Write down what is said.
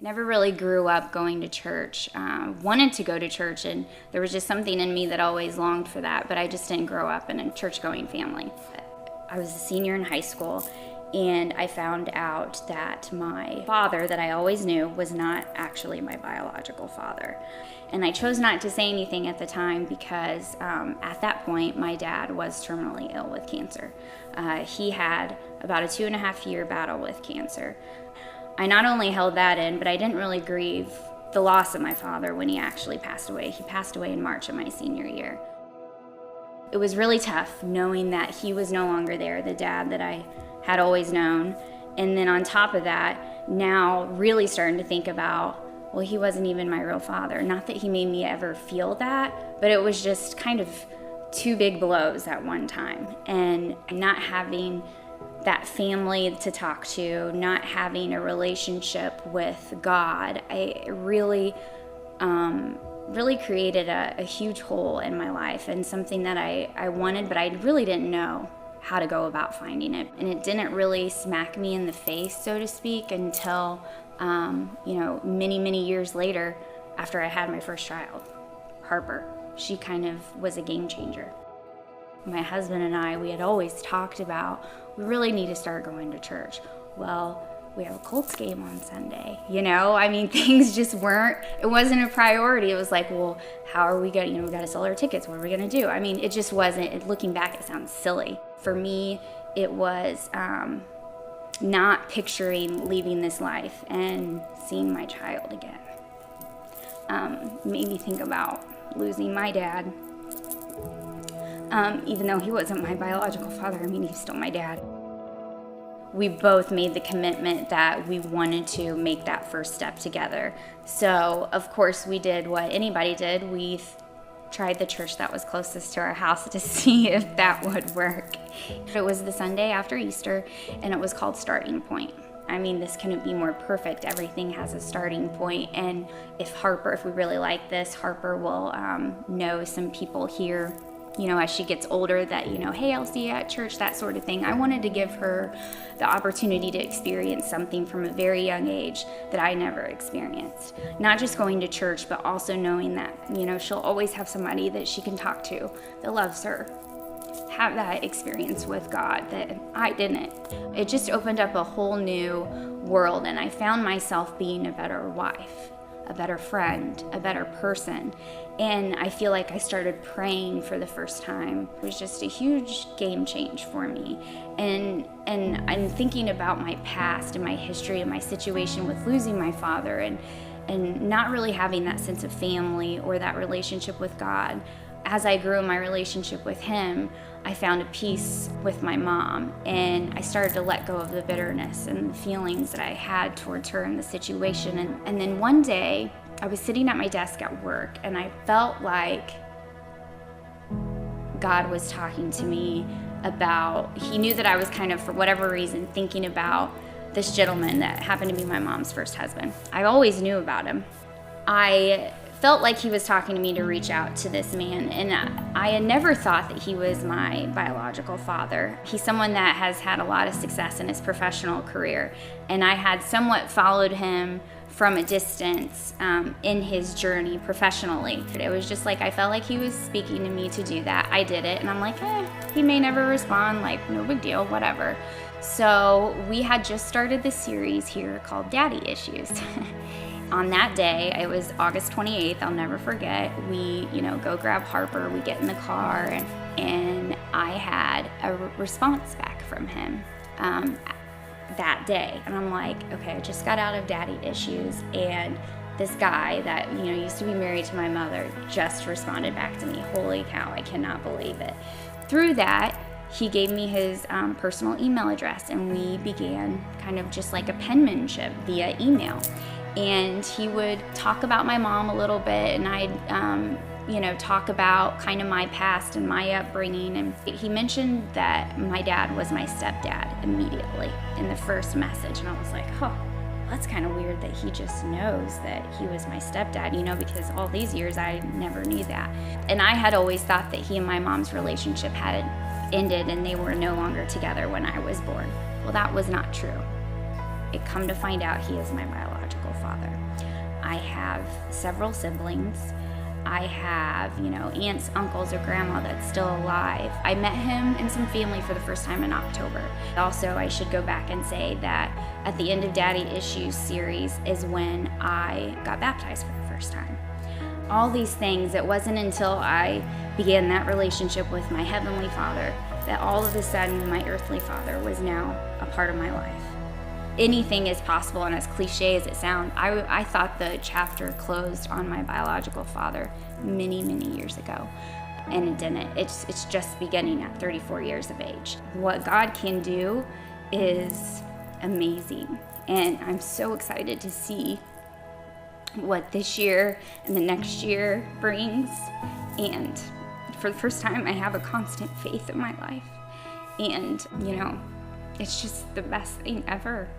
Never really grew up going to church, wanted to go to church, and there was just something in me that always longed for that, but I just didn't grow up in a church-going family. I was a senior in high school, and I found out that my father, that I always knew, was not actually my biological father. And I chose not to say anything at the time because at that point, my dad was terminally ill with cancer. He had about a 2.5-year battle with cancer. I not only held that in, but I didn't really grieve the loss of my father when he actually passed away. He passed away in March of my senior year. It was really tough knowing that he was no longer there, the dad that I had always known. And then on top of that, now really starting to think about, well, he wasn't even my real father. Not that he made me ever feel that, but it was just kind of two big blows at one time. And not having that family to talk to, not having a relationship with God, it really created a huge hole in my life, and something that I wanted, but I really didn't know how to go about finding it. And it didn't really smack me in the face, so to speak, until many, many years later, after I had my first child, Harper. She kind of was a game changer. My husband and I, we had always talked about, we really need to start going to church. Well, we have a Colts game on Sunday, things just it wasn't a priority. It was like, well, how are we going to, we got to sell our tickets. What are we going to do? It just wasn't, looking back, it sounds silly. For me, it was not picturing leaving this life and seeing my child again. Made me think about losing my dad. Even though he wasn't my biological father, he's still my dad. We both made the commitment that we wanted to make that first step together. So, of course, we did what anybody did. We tried the church that was closest to our house to see if that would work. It was the Sunday after Easter, and it was called Starting Point. This couldn't be more perfect. Everything has a starting point, and if we really like this, Harper will know some people here, as she gets older that, hey, I'll see you at church, that sort of thing. I wanted to give her the opportunity to experience something from a very young age that I never experienced. Not just going to church, but also knowing that, she'll always have somebody that she can talk to that loves her. Have that experience with God that I didn't. It just opened up a whole new world, and I found myself being a better wife, a better friend, a better person. And I feel like I started praying for the first time. It was just a huge game change for me. And I'm thinking about my past and my history and my situation with losing my father and not really having that sense of family or that relationship with God. As I grew in my relationship with him, I found a peace with my mom, and I started to let go of the bitterness and the feelings that I had towards her in the situation. And then one day, I was sitting at my desk at work, and I felt like God was talking to me about, he knew that I was kind of, for whatever reason, thinking about this gentleman that happened to be my mom's first husband. I always knew about him. I felt like he was talking to me to reach out to this man, and I had never thought that he was my biological father. He's someone that has had a lot of success in his professional career, and I had somewhat followed him from a distance in his journey professionally. It was just like, I felt like he was speaking to me to do that. I did it, and I'm like, he may never respond, no big deal, whatever. So we had just started this series here called Daddy Issues. On that day, it was August 28th, I'll never forget, we, go grab Harper, we get in the car, and I had a response back from him that day. And I'm like, okay, I just got out of Daddy Issues, and this guy that, used to be married to my mother just responded back to me. Holy cow, I cannot believe it. Through that, he gave me his personal email address, and we began kind of just like a penmanship via email. And he would talk about my mom a little bit, and I'd, talk about kind of my past and my upbringing. And he mentioned that my dad was my stepdad immediately in the first message. And I was like, that's kind of weird that he just knows that he was my stepdad, because all these years I never knew that. And I had always thought that he and my mom's relationship had ended and they were no longer together when I was born. Well, that was not true. It come to find out he is my biological father. have several siblings. I have, aunts, uncles, or grandma that's still alive. I met him and some family for the first time in October. Also, I should go back and say that at the end of Daddy Issues series is when I got baptized for the first time. All these things, it wasn't until I began that relationship with my Heavenly Father that all of a sudden my earthly father was now a part of my life. Anything is possible, and as cliche as it sounds, I thought the chapter closed on my biological father many, many years ago, and it didn't. It's just beginning at 34 years of age. What God can do is amazing, and I'm so excited to see what this year and the next year brings. And for the first time, I have a constant faith in my life, and it's just the best thing ever.